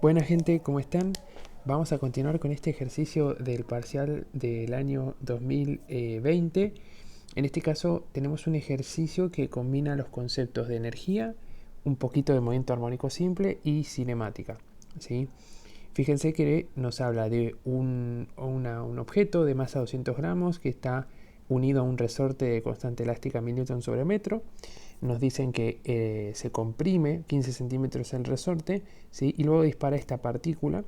Buena gente, ¿cómo están? Vamos a continuar con este ejercicio del parcial del año 2020. En este caso tenemos un ejercicio que combina los conceptos de energía, un poquito de movimiento armónico simple y cinemática, ¿sí? Fíjense que nos habla de un objeto de masa 200 gramos que está unido a un resorte de constante elástica 1000 Newton sobre metro. Nos dicen que se comprime 15 centímetros el resorte, ¿sí? Y luego dispara esta partícula,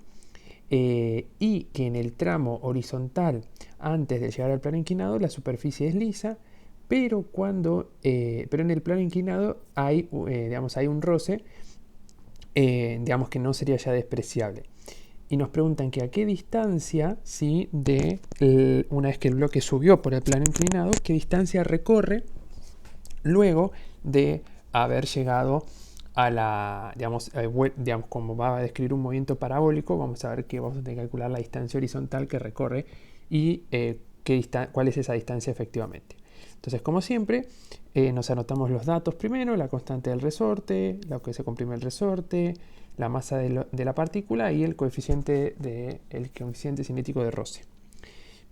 y que en el tramo horizontal, antes de llegar al plano inclinado, la superficie es lisa, pero en el plano inclinado hay un roce, que no sería ya despreciable. Y nos preguntan que a qué distancia, ¿sí? Una vez que el bloque subió por el plano inclinado, qué distancia recorre luego de haber llegado a la, como va a describir un movimiento parabólico, vamos a ver que vamos a tener que calcular la distancia horizontal que recorre y cuál es esa distancia efectivamente. Entonces, como siempre, nos anotamos los datos primero, la constante del resorte, lo que se comprime el resorte, la masa de la partícula y el coeficiente cinético de roce.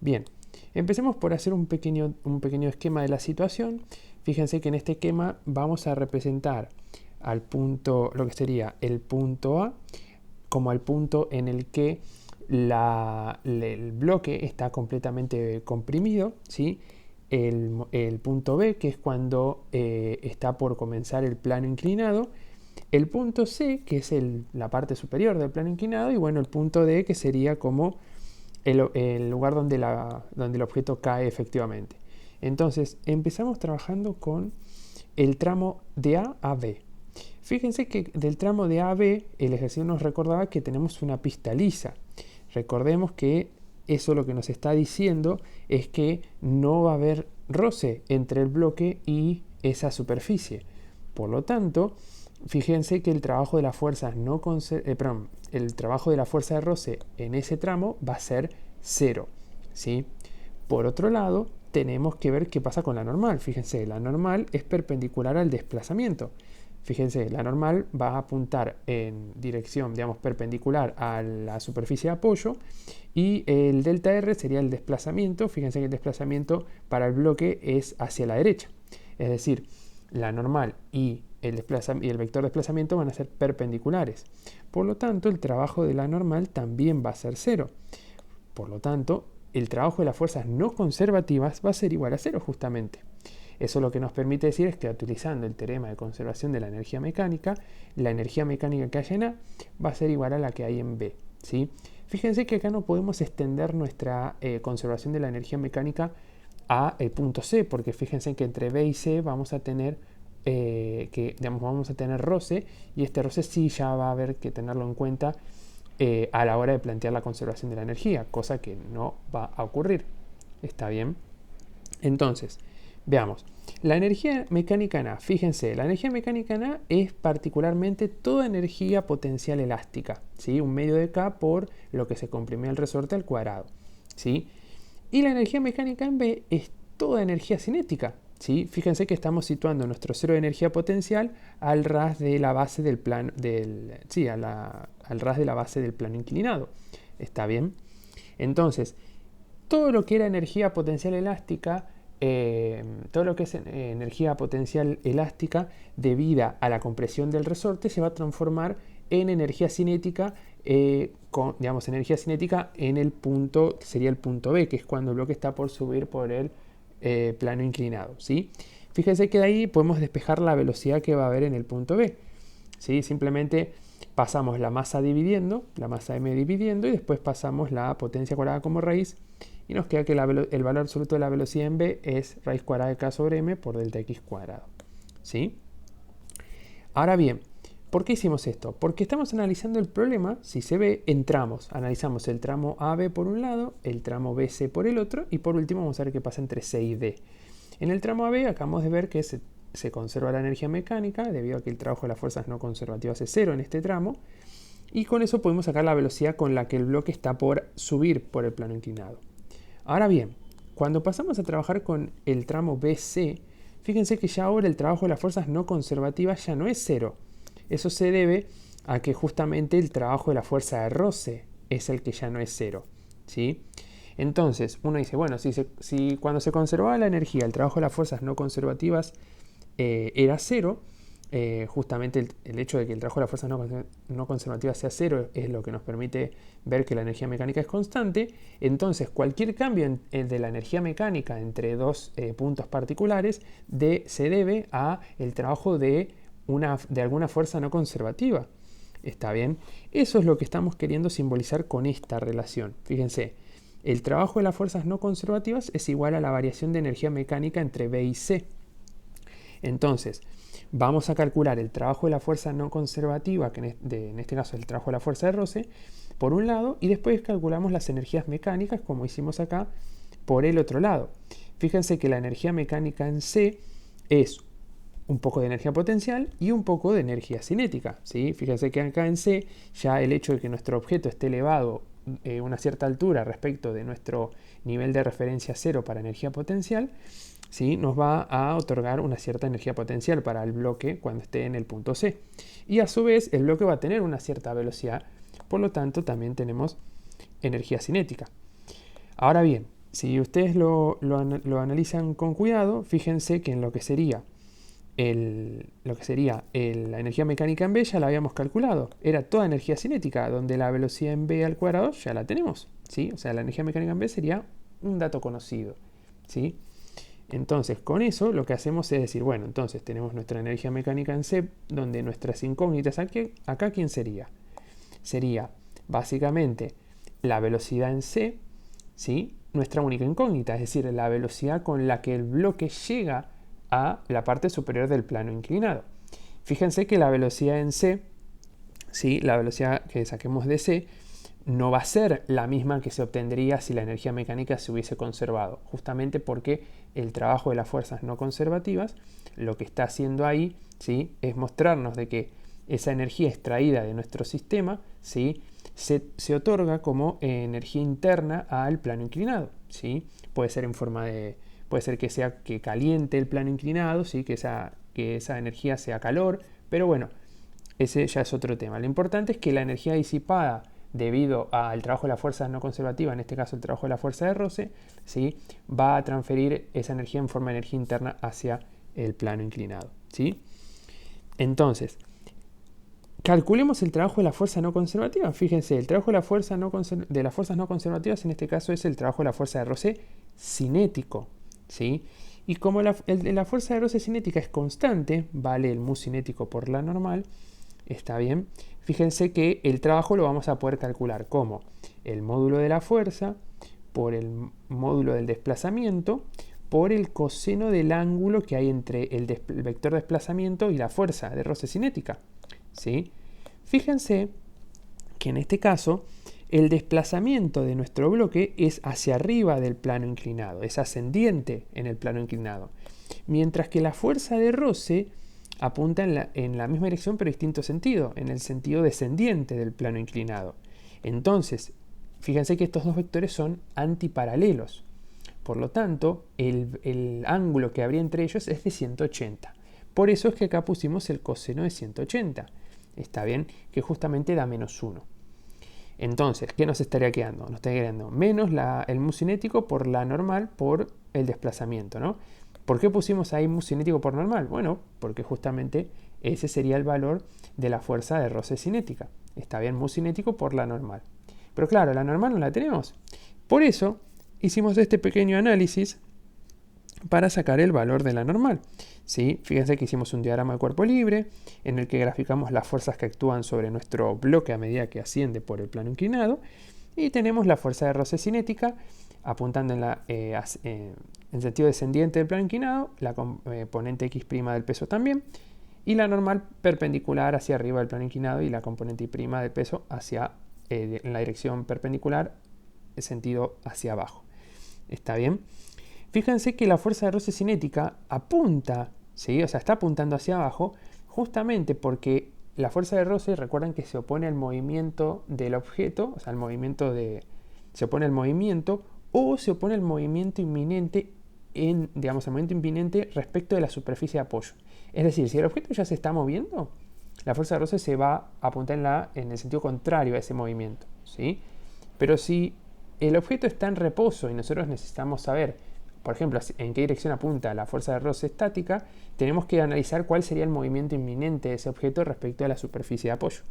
Bien, empecemos por hacer un pequeño esquema de la situación. Fíjense que en este esquema vamos a representar al punto, lo que sería el punto A, como al punto en el que el bloque está completamente comprimido, ¿sí? El punto B, que es cuando está por comenzar el plano inclinado, el punto C, que es la parte superior del plano inclinado, y bueno, el punto D, que sería como el lugar donde el objeto cae efectivamente. Entonces, empezamos trabajando con el tramo de A a B. Fíjense que del tramo de A a B, el ejercicio nos recordaba que tenemos una pista lisa. Recordemos que eso lo que nos está diciendo es que no va a haber roce entre el bloque y esa superficie. Por lo tanto, fíjense que el trabajo de la fuerza el trabajo de la fuerza de roce en ese tramo va a ser 0, ¿sí? Por otro lado, tenemos que ver qué pasa con la normal. Fíjense, la normal es perpendicular al desplazamiento. Fíjense, la normal va a apuntar en dirección, perpendicular a la superficie de apoyo, y el delta R sería el desplazamiento. Fíjense que el desplazamiento para el bloque es hacia la derecha. Es decir, la normal y el vector de desplazamiento van a ser perpendiculares. Por lo tanto, el trabajo de la normal también va a ser 0. Por lo tanto, el trabajo de las fuerzas no conservativas va a ser igual a 0 justamente. Eso lo que nos permite decir es que utilizando el teorema de conservación de la energía mecánica que hay en A va a ser igual a la que hay en B, ¿sí? Fíjense que acá no podemos extender nuestra conservación de la energía mecánica a el punto C, porque fíjense que entre B y C vamos a tener roce, y este roce sí ya va a haber que tenerlo en cuenta a la hora de plantear la conservación de la energía, cosa que no va a ocurrir. ¿Está bien? Entonces, veamos. La energía mecánica en A. Fíjense, la energía mecánica en A es particularmente toda energía potencial elástica, ¿sí? Un medio de K por lo que se comprime el resorte al cuadrado, ¿sí? Y la energía mecánica en B es toda energía cinética, ¿sí? Fíjense que estamos situando nuestro cero de energía potencial al ras de la base del plano, al ras de la base del plano inclinado. ¿Está bien? Entonces, todo lo que era energía potencial elástica, debida a la compresión del resorte, se va a transformar en energía cinética, energía cinética en el punto, que sería el punto B, que es cuando el bloque está por subir por el plano inclinado, ¿sí? Fíjense que de ahí podemos despejar la velocidad que va a haber en el punto B, ¿sí? Simplemente pasamos la masa m dividiendo, y después pasamos la potencia cuadrada como raíz, y nos queda que el valor absoluto de la velocidad en B es raíz cuadrada de k sobre m por delta x cuadrado, ¿sí? Ahora bien, ¿por qué hicimos esto? Porque estamos analizando el problema, si se ve, en tramos. Analizamos el tramo AB por un lado, el tramo BC por el otro, y por último vamos a ver qué pasa entre C y D. En el tramo AB acabamos de ver que se conserva la energía mecánica, debido a que el trabajo de las fuerzas no conservativas es 0 en este tramo, y con eso podemos sacar la velocidad con la que el bloque está por subir por el plano inclinado. Ahora bien, cuando pasamos a trabajar con el tramo BC, fíjense que ya ahora el trabajo de las fuerzas no conservativas ya no es 0. Eso se debe a que justamente el trabajo de la fuerza de roce es el que ya no es cero, ¿sí? Entonces, uno dice, bueno, si cuando se conservaba la energía, el trabajo de las fuerzas no conservativas era cero, justamente el hecho de que el trabajo de las fuerzas no conservativas sea cero es lo que nos permite ver que la energía mecánica es constante. Entonces, cualquier cambio de la energía mecánica entre dos puntos particulares se debe a el trabajo de alguna fuerza no conservativa. ¿Está bien? Eso es lo que estamos queriendo simbolizar con esta relación. Fíjense, el trabajo de las fuerzas no conservativas es igual a la variación de energía mecánica entre B y C. Entonces, vamos a calcular el trabajo de la fuerza no conservativa, que en este caso es el trabajo de la fuerza de roce, por un lado, y después calculamos las energías mecánicas, como hicimos acá, por el otro lado. Fíjense que la energía mecánica en C es un poco de energía potencial y un poco de energía cinética, ¿sí? Fíjense que acá en C ya el hecho de que nuestro objeto esté elevado a una cierta altura respecto de nuestro nivel de referencia cero para energía potencial, ¿sí? Nos va a otorgar una cierta energía potencial para el bloque cuando esté en el punto C. Y a su vez el bloque va a tener una cierta velocidad, por lo tanto también tenemos energía cinética. Ahora bien, si ustedes lo analizan con cuidado, fíjense que en lo que sería la energía mecánica en B ya la habíamos calculado. Era toda energía cinética, donde la velocidad en B al cuadrado ya la tenemos, ¿sí? O sea, la energía mecánica en B sería un dato conocido, ¿sí? Entonces, con eso lo que hacemos es decir, bueno, entonces tenemos nuestra energía mecánica en C, donde nuestras incógnitas, acá ¿quién sería? Sería básicamente la velocidad en C, ¿sí? Nuestra única incógnita, es decir, la velocidad con la que el bloque llega a la parte superior del plano inclinado. Fíjense que la velocidad en C, ¿sí? La velocidad que saquemos de C, no va a ser la misma que se obtendría si la energía mecánica se hubiese conservado, justamente porque el trabajo de las fuerzas no conservativas lo que está haciendo ahí, ¿sí? Es mostrarnos de que esa energía extraída de nuestro sistema, ¿sí? se otorga como energía interna al plano inclinado, ¿sí? Puede ser en forma de, puede ser que sea que caliente el plano inclinado, ¿sí? que esa energía sea calor, pero bueno, ese ya es otro tema. Lo importante es que la energía disipada debido al trabajo de la fuerza no conservativa, en este caso el trabajo de la fuerza de roce, ¿sí? va a transferir esa energía en forma de energía interna hacia el plano inclinado, ¿sí? Entonces, calculemos el trabajo de la fuerza no conservativa. Fíjense, el trabajo de, de las fuerzas no conservativas en este caso es el trabajo de la fuerza de roce cinético, ¿sí? Y como la fuerza de roce cinética es constante, vale el mu cinético por la normal, está bien. Fíjense que el trabajo lo vamos a poder calcular como el módulo de la fuerza por el módulo del desplazamiento por el coseno del ángulo que hay entre el vector de desplazamiento y la fuerza de roce cinética, ¿sí? Fíjense que en este caso el desplazamiento de nuestro bloque es hacia arriba del plano inclinado, es ascendiente en el plano inclinado, mientras que la fuerza de roce apunta en la misma dirección pero en distinto sentido, en el sentido descendiente del plano inclinado. Entonces, fíjense que estos dos vectores son antiparalelos. Por lo tanto, el ángulo que habría entre ellos es de 180. Por eso es que acá pusimos el coseno de 180. Está bien, que justamente da menos 1. Entonces, ¿qué nos estaría quedando? Nos estaría quedando menos el mu cinético por la normal por el desplazamiento, ¿no? ¿Por qué pusimos ahí mu cinético por normal? Bueno, porque justamente ese sería el valor de la fuerza de roce cinética. Está bien, mu cinético por la normal. Pero claro, la normal no la tenemos. Por eso hicimos este pequeño análisis para sacar el valor de la normal, ¿sí? Fíjense que hicimos un diagrama de cuerpo libre en el que graficamos las fuerzas que actúan sobre nuestro bloque a medida que asciende por el plano inclinado y tenemos la fuerza de roce cinética apuntando en sentido descendiente del plano inclinado, la componente x' del peso también y la normal perpendicular hacia arriba del plano inclinado y la componente y' del peso hacia en la dirección perpendicular, en sentido hacia abajo. ¿Está bien? Fíjense que la fuerza de roce cinética apunta, ¿sí? O sea, está apuntando hacia abajo justamente porque la fuerza de roce, recuerdan que se opone al movimiento del objeto, o sea, se opone al movimiento o se opone al movimiento inminente al movimiento inminente respecto de la superficie de apoyo. Es decir, si el objeto ya se está moviendo, la fuerza de roce se va a apuntar en el sentido contrario a ese movimiento, ¿sí? Pero si el objeto está en reposo y nosotros necesitamos saber, por ejemplo, en qué dirección apunta la fuerza de roce estática, tenemos que analizar cuál sería el movimiento inminente de ese objeto respecto a la superficie de apoyo.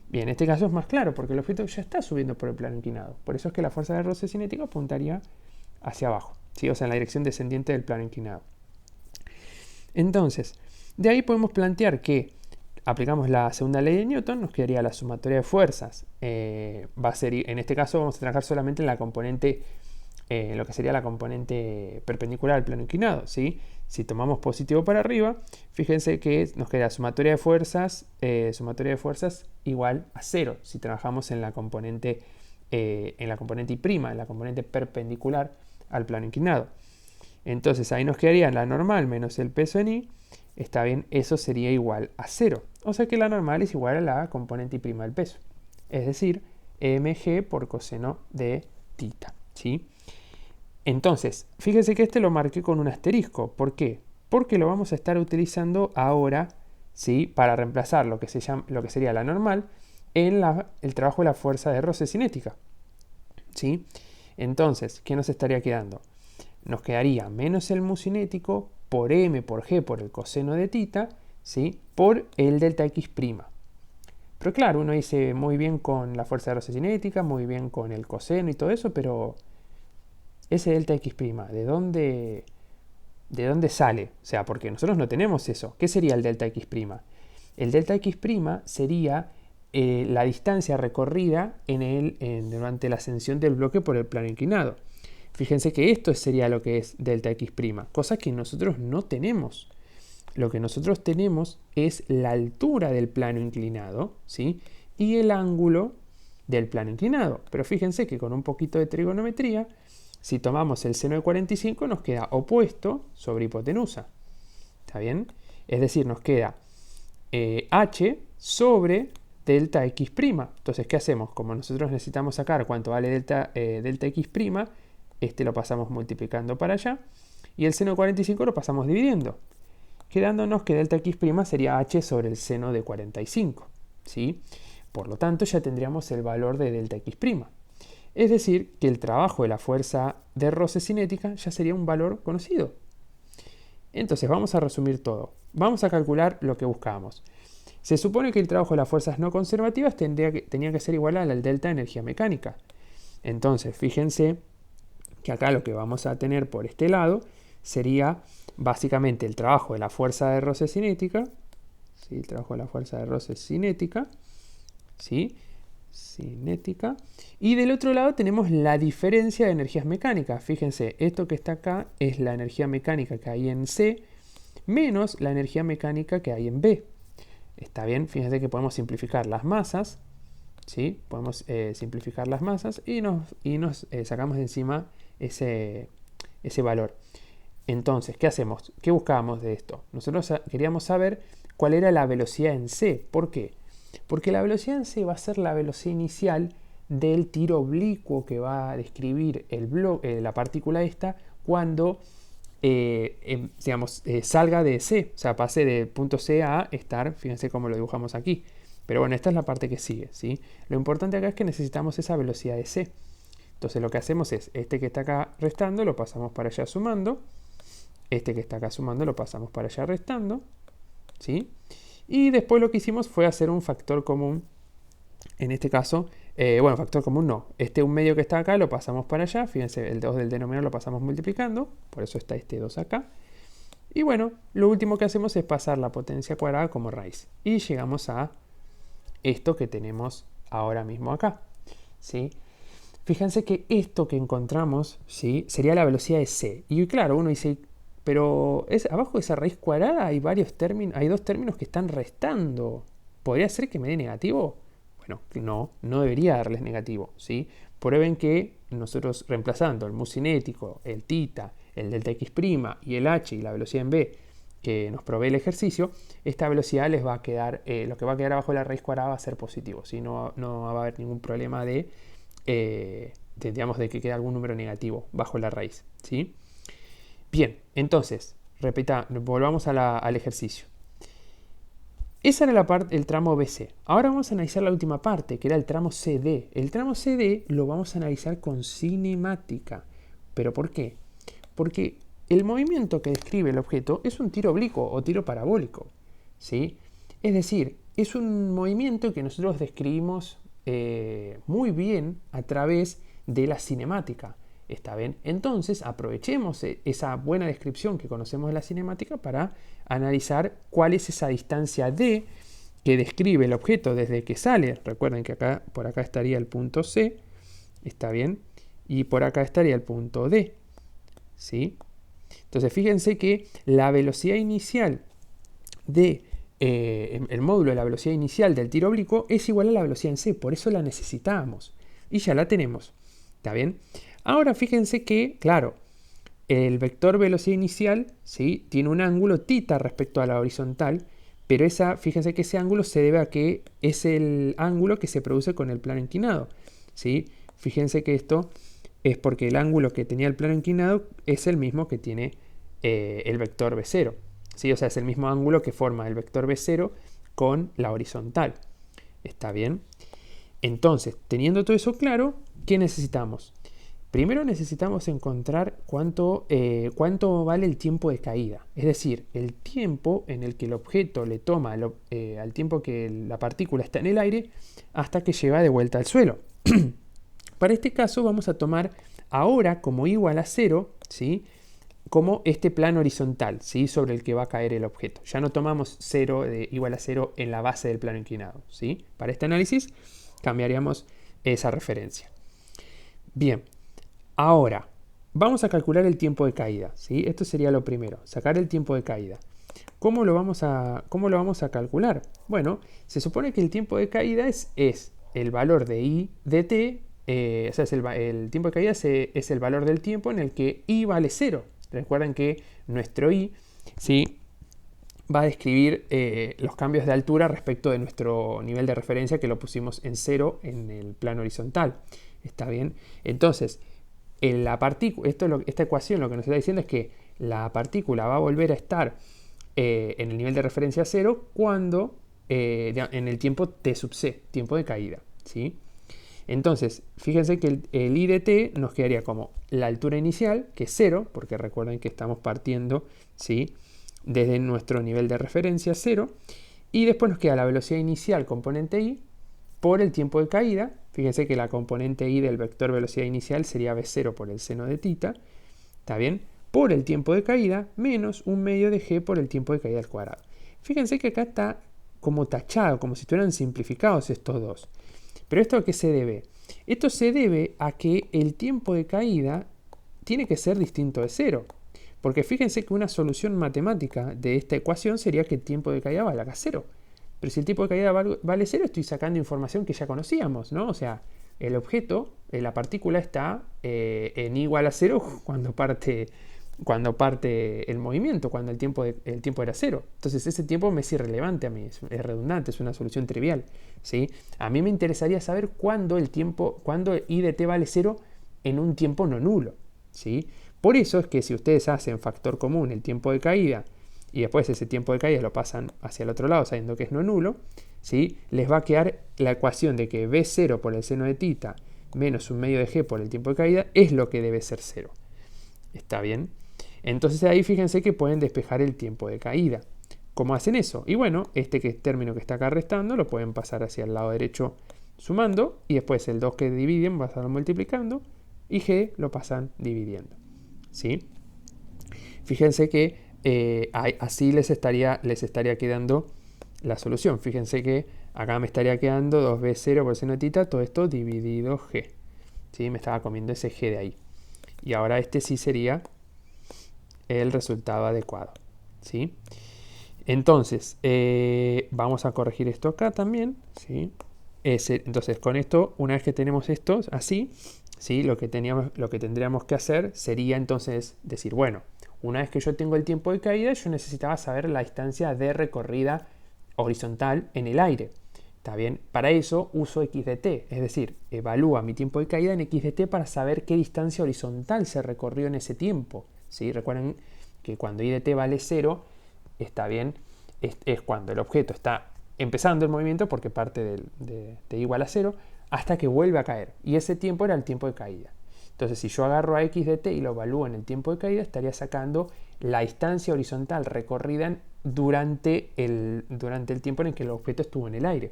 Bien, en este caso es más claro porque el objeto ya está subiendo por el plano inclinado. Por eso es que la fuerza de roce cinético apuntaría hacia abajo, ¿sí? O sea, en la dirección descendiente del plano inclinado. Entonces, de ahí podemos plantear que aplicamos la segunda ley de Newton, nos quedaría la sumatoria de fuerzas. Va a ser, en este caso vamos a trabajar solamente en la componente, lo que sería la componente perpendicular al plano inclinado, ¿sí? Si tomamos positivo para arriba, fíjense que nos queda sumatoria de fuerzas igual a 0 si trabajamos en la componente Y', en la componente perpendicular al plano inclinado. Entonces ahí nos quedaría la normal menos el peso en Y. Está bien, eso sería igual a 0. O sea que la normal es igual a la componente Y' del peso. Es decir, mg por coseno de tita, ¿sí? Entonces, fíjense que este lo marqué con un asterisco. ¿Por qué? Porque lo vamos a estar utilizando ahora, ¿sí? Para reemplazar lo que sería la normal en el trabajo de la fuerza de roce cinética, ¿sí? Entonces, ¿qué nos estaría quedando? Nos quedaría menos el mu cinético por m por g por el coseno de tita, ¿sí? Por el delta x'. Pero claro, uno dice muy bien con la fuerza de roce cinética, muy bien con el coseno y todo eso, pero ese delta x', ¿de dónde sale? O sea, porque nosotros no tenemos eso. ¿Qué sería el delta x'? El delta x' sería la distancia recorrida durante la ascensión del bloque por el plano inclinado. Fíjense que esto sería lo que es delta x', cosa que nosotros no tenemos. Lo que nosotros tenemos es la altura del plano inclinado, ¿sí? Y el ángulo del plano inclinado. Pero fíjense que con un poquito de trigonometría, si tomamos el seno de 45 nos queda opuesto sobre hipotenusa. ¿Está bien? Es decir, nos queda h sobre delta x'. Entonces, ¿qué hacemos? Como nosotros necesitamos sacar cuánto vale delta x', este lo pasamos multiplicando para allá, y el seno de 45 lo pasamos dividiendo, quedándonos que delta x' sería h sobre el seno de 45, ¿sí? Por lo tanto, ya tendríamos el valor de delta x'. Es decir, que el trabajo de la fuerza de roce cinética ya sería un valor conocido. Entonces, vamos a resumir todo. Vamos a calcular lo que buscábamos. Se supone que el trabajo de las fuerzas no conservativas tenía que ser igual al delta de energía mecánica. Entonces, fíjense que acá lo que vamos a tener por este lado sería básicamente el trabajo de la fuerza de roce cinética, ¿sí? El trabajo de la fuerza de roce cinética, ¿sí? Cinética. Y del otro lado tenemos la diferencia de energías mecánicas. Fíjense, esto que está acá es la energía mecánica que hay en C menos la energía mecánica que hay en B. Está bien, fíjense que podemos simplificar las masas, ¿sí? Podemos simplificar las masas y nos sacamos de encima ese valor. Entonces, ¿qué hacemos? ¿Qué buscábamos de esto? Nosotros queríamos saber cuál era la velocidad en C. ¿Por qué? Porque la velocidad en C va a ser la velocidad inicial del tiro oblicuo que va a describir la partícula esta cuando salga de C, o sea, pase del punto C a estar, fíjense cómo lo dibujamos aquí. Pero bueno, esta es la parte que sigue, ¿sí? Lo importante acá es que necesitamos esa velocidad de C. Entonces lo que hacemos es, este que está acá restando lo pasamos para allá sumando, este que está acá sumando lo pasamos para allá restando, ¿sí? Y después lo que hicimos fue hacer un factor común. En este caso, factor común no. Un medio que está acá lo pasamos para allá. Fíjense, el 2 del denominador lo pasamos multiplicando. Por eso está este 2 acá. Y bueno, lo último que hacemos es pasar la potencia cuadrada como raíz. Y llegamos a esto que tenemos ahora mismo acá, ¿sí? Fíjense que esto que encontramos, ¿sí? Sería la velocidad de C. Y claro, uno dice, pero abajo de esa raíz cuadrada hay dos términos que están restando. ¿Podría ser que me dé negativo? Bueno, no debería darles negativo, ¿sí? Prueben que nosotros reemplazando el mu cinético, el tita, el delta x' y el h y la velocidad en B que nos provee el ejercicio, esta velocidad les va a quedar, lo que va a quedar abajo de la raíz cuadrada va a ser positivo, ¿sí? No va a haber ningún problema de que quede algún número negativo bajo la raíz, ¿sí? Bien, entonces, volvamos al ejercicio. Esa era el tramo BC. Ahora vamos a analizar la última parte, que era el tramo CD. El tramo CD lo vamos a analizar con cinemática. ¿Pero por qué? Porque el movimiento que describe el objeto es un tiro oblicuo o tiro parabólico, ¿sí? Es decir, es un movimiento que nosotros describimos muy bien a través de la cinemática. ¿Está bien? Entonces aprovechemos esa buena descripción que conocemos de la cinemática para analizar cuál es esa distancia D que describe el objeto desde que sale. Recuerden que acá, por acá estaría el punto C, ¿está bien? Y por acá estaría el punto D, ¿sí? Entonces fíjense que la velocidad inicial de el módulo de la velocidad inicial del tiro oblicuo es igual a la velocidad en C, por eso la necesitábamos. Y ya la tenemos, ¿está bien? Ahora fíjense que, claro, el vector velocidad inicial, ¿sí?, tiene un ángulo θ respecto a la horizontal, pero fíjense que ese ángulo se debe a que es el ángulo que se produce con el plano inclinado, ¿sí? Fíjense que esto es porque el ángulo que tenía el plano inclinado es el mismo que tiene el vector B0, ¿sí? O sea, es el mismo ángulo que forma el vector B0 con la horizontal. ¿Está bien? Entonces, teniendo todo eso claro, ¿qué necesitamos? Primero necesitamos encontrar cuánto vale el tiempo de caída, es decir, el tiempo en el que el objeto le toma al tiempo que la partícula está en el aire hasta que llega de vuelta al suelo. Para este caso vamos a tomar ahora como igual a 0, ¿sí?, como este plano horizontal, ¿sí?, sobre el que va a caer el objeto. Ya no tomamos 0 igual a 0 en la base del plano inclinado, ¿sí? Para este análisis cambiaríamos esa referencia. Bien. Ahora, vamos a calcular el tiempo de caída, ¿sí? Esto sería lo primero, sacar el tiempo de caída. ¿Cómo lo vamos a calcular? Bueno, se supone que el tiempo de caída es el valor de I de t, o sea, el tiempo de caída es el valor del tiempo en el que I vale 0. Recuerden que nuestro I, ¿sí?, va a describir los cambios de altura respecto de nuestro nivel de referencia, que lo pusimos en 0 en el plano horizontal. ¿Está bien? Entonces, esta ecuación lo que nos está diciendo es que la partícula va a volver a estar en el nivel de referencia 0 cuando en el tiempo t sub c, tiempo de caída, ¿sí? Entonces, fíjense que el I de t nos quedaría como la altura inicial, que es 0, porque recuerden que estamos partiendo, ¿sí?, desde nuestro nivel de referencia 0, y después nos queda la velocidad inicial componente I por el tiempo de caída. Fíjense que la componente I del vector velocidad inicial sería V0 por el seno de θ, ¿está bien?, por el tiempo de caída menos un medio de g por el tiempo de caída al cuadrado. Fíjense que acá está como tachado, como si estuvieran simplificados estos dos. ¿Pero esto a qué se debe? Esto se debe a que el tiempo de caída tiene que ser distinto de 0. Porque fíjense que una solución matemática de esta ecuación sería que el tiempo de caída valga 0. Pero si el tiempo de caída vale 0, estoy sacando información que ya conocíamos, ¿no? O sea, el objeto, la partícula está en igual a 0 cuando parte el movimiento, cuando el tiempo era 0. Entonces ese tiempo me es irrelevante a mí, es redundante, es una solución trivial, ¿sí? A mí me interesaría saber cuándo I de t vale 0 en un tiempo no nulo, ¿sí? Por eso es que si ustedes hacen factor común el tiempo de caída y después ese tiempo de caída lo pasan hacia el otro lado sabiendo que es no nulo, ¿sí?, les va a quedar la ecuación de que V0 por el seno de θ menos un medio de g por el tiempo de caída es lo que debe ser 0. ¿Está bien? Entonces ahí fíjense que pueden despejar el tiempo de caída. ¿Cómo hacen eso? Y bueno, término que está acá restando lo pueden pasar hacia el lado derecho sumando, y después el 2 que dividen va a estar multiplicando y g lo pasan dividiendo, ¿sí? Fíjense que así les estaría quedando la solución. Fíjense que acá me estaría quedando 2b0 por seno de θ, todo esto dividido g, ¿sí? Me estaba comiendo ese g de ahí. Y ahora este sí sería el resultado adecuado, ¿sí? Entonces, vamos a corregir esto acá también, ¿sí? Entonces, con esto, una vez que tenemos esto así, ¿sí?, lo que tendríamos que hacer sería entonces decir, bueno, una vez que yo tengo el tiempo de caída, yo necesitaba saber la distancia de recorrida horizontal en el aire. ¿Está bien? Para eso uso x de t, es decir, evalúa mi tiempo de caída en x de t para saber qué distancia horizontal se recorrió en ese tiempo, ¿sí? Recuerden que cuando I de t vale 0, está bien, es cuando el objeto está empezando el movimiento porque parte de t igual a 0 hasta que vuelve a caer. Y ese tiempo era el tiempo de caída. Entonces, si yo agarro a x de t y lo evalúo en el tiempo de caída, estaría sacando la distancia horizontal recorrida durante el tiempo en el que el objeto estuvo en el aire,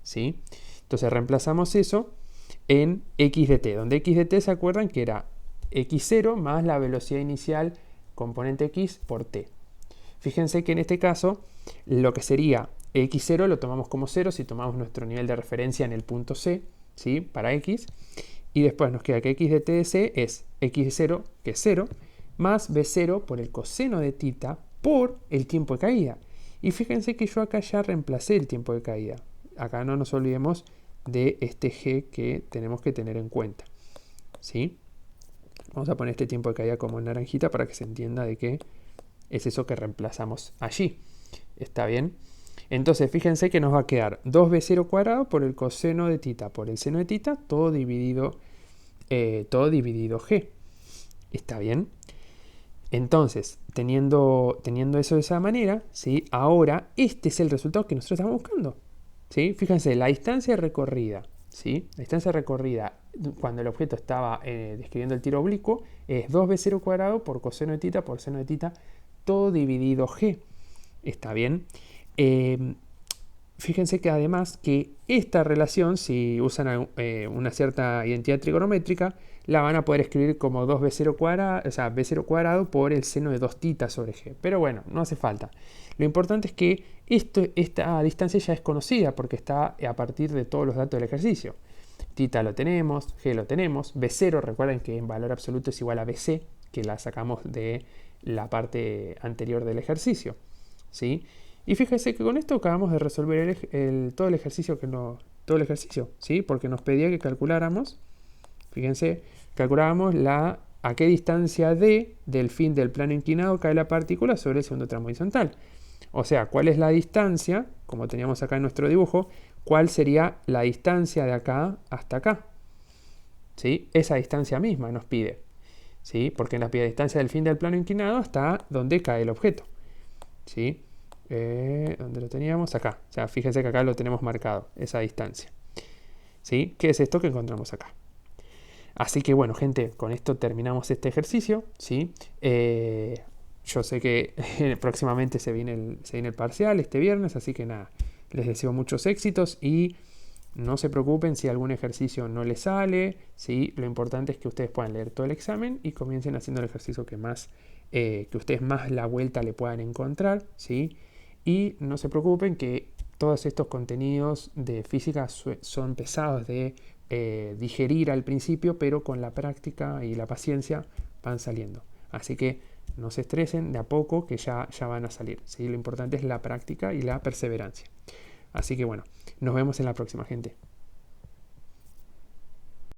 ¿sí? Entonces, reemplazamos eso en x de t, donde x de t, ¿se acuerdan? Que era x0 más la velocidad inicial componente x por t. Fíjense que en este caso, lo que sería x0 lo tomamos como 0 si tomamos nuestro nivel de referencia en el punto C, ¿sí? Para x. Y después nos queda que x de t de c es x de 0, que es 0, más b0 por el coseno de tita por el tiempo de caída. Y fíjense que yo acá ya reemplacé el tiempo de caída. Acá no nos olvidemos de este g que tenemos que tener en cuenta, ¿sí? Vamos a poner este tiempo de caída como naranjita para que se entienda de que es eso que reemplazamos allí. ¿Está bien? Entonces, fíjense que nos va a quedar 2b0 cuadrado por el coseno de tita por el seno de tita, todo dividido g. ¿Está bien? Entonces, teniendo eso de esa manera, ¿sí? Ahora este es el resultado que nosotros estamos buscando, ¿sí? Fíjense, la distancia recorrida, ¿sí? La distancia recorrida cuando el objeto estaba describiendo el tiro oblicuo es 2b0 cuadrado por coseno de tita por seno de tita, todo dividido g. ¿Está bien? Fíjense que además que esta relación, si usan una cierta identidad trigonométrica, la van a poder escribir como 2b0 cuadrado, o sea, b0 cuadrado por el seno de 2 tita sobre g. Pero bueno, no hace falta. Lo importante es que esta distancia ya es conocida porque está a partir de todos los datos del ejercicio. Tita lo tenemos, g lo tenemos, b0, recuerden que en valor absoluto es igual a bc, que la sacamos de la parte anterior del ejercicio, ¿sí? Y fíjense que con esto acabamos de resolver todo el ejercicio, ¿sí? Porque nos pedía que calculáramos, fíjense, calculábamos a qué distancia del fin del plano inclinado cae la partícula sobre el segundo tramo horizontal. O sea, ¿cuál es la distancia? Como teníamos acá en nuestro dibujo, ¿cuál sería la distancia de acá hasta acá? ¿Sí? Esa distancia misma nos pide, ¿sí? Porque nos pide la distancia del fin del plano inclinado hasta donde cae el objeto, ¿sí? ¿Dónde lo teníamos? Acá. O sea, fíjense que acá lo tenemos marcado, esa distancia, ¿sí? ¿Qué es esto que encontramos acá? Así que bueno, gente, con esto terminamos este ejercicio, ¿sí? Yo sé que próximamente se viene el parcial este viernes, así que nada, les deseo muchos éxitos y no se preocupen si algún ejercicio no les sale, ¿sí? Lo importante es que ustedes puedan leer todo el examen y comiencen haciendo el ejercicio que ustedes más la vuelta le puedan encontrar, ¿sí? Y no se preocupen que todos estos contenidos de física son pesados de digerir al principio, pero con la práctica y la paciencia van saliendo. Así que no se estresen, de a poco que ya van a salir, ¿sí? Lo importante es la práctica y la perseverancia. Así que bueno, nos vemos en la próxima, gente.